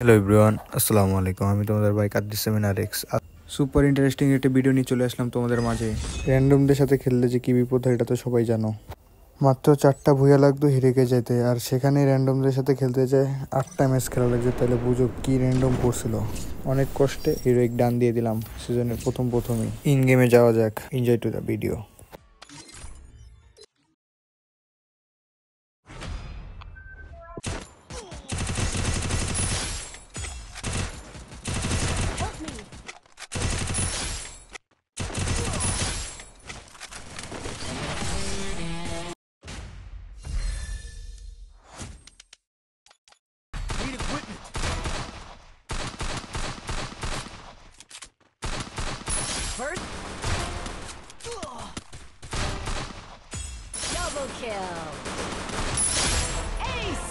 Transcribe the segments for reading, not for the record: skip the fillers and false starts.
Hello everyone, আসসালামু আলাইকুম। আমি তোমাদের ভাই কাদ্দিস সেমিনার এক্স সুপার ইন্টারেস্টিং একটা ভিডিও নিয়ে চলে আসলাম তোমাদের মাঝে। র্যান্ডমদের সাথে খেললে যে কী বিপদ হয় এটা তো সবাই জানো। মাত্র 4টা ভুয়া লাগতো হিরেকে যেতে, আর সেখানে র্যান্ডমদের সাথে খেলতে যায় 8টা ম্যাচ খেলা লাগছে। তাহলে বুঝো কি র্যান্ডম করছিল। অনেক কষ্টে হিরোইক ডান দিয়ে দিলাম সিজনের প্রথমেই। ইন গেমে যাওয়া যাক, enjoy to the video. First, double kill. Ace.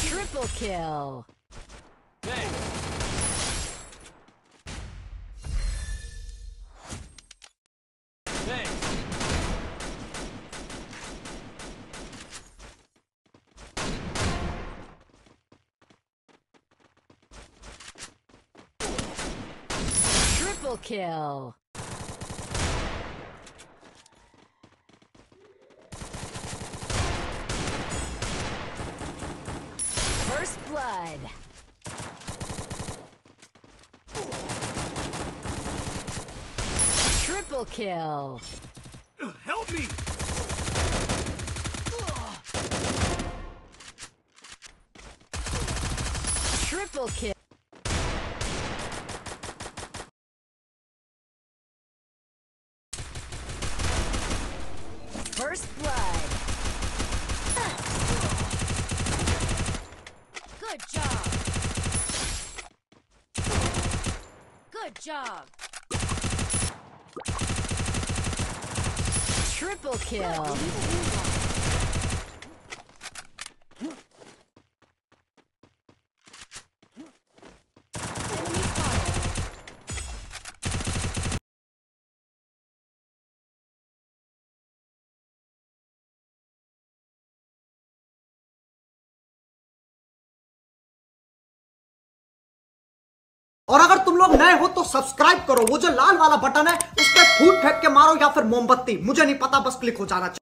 Triple kill. Triple kill. First blood. Triple kill. Help me! Triple kill. First blood. Good job. Good job. Triple kill. Enemy spotted. और अगर तुम लोग नए हो तो सब्सक्राइब करो, वो जो लाल वाला बटन है उस पर फूट फेंक के मारो या फिर मोमबत्ती, मुझे नहीं पता, बस क्लिक हो जाना चाहिए।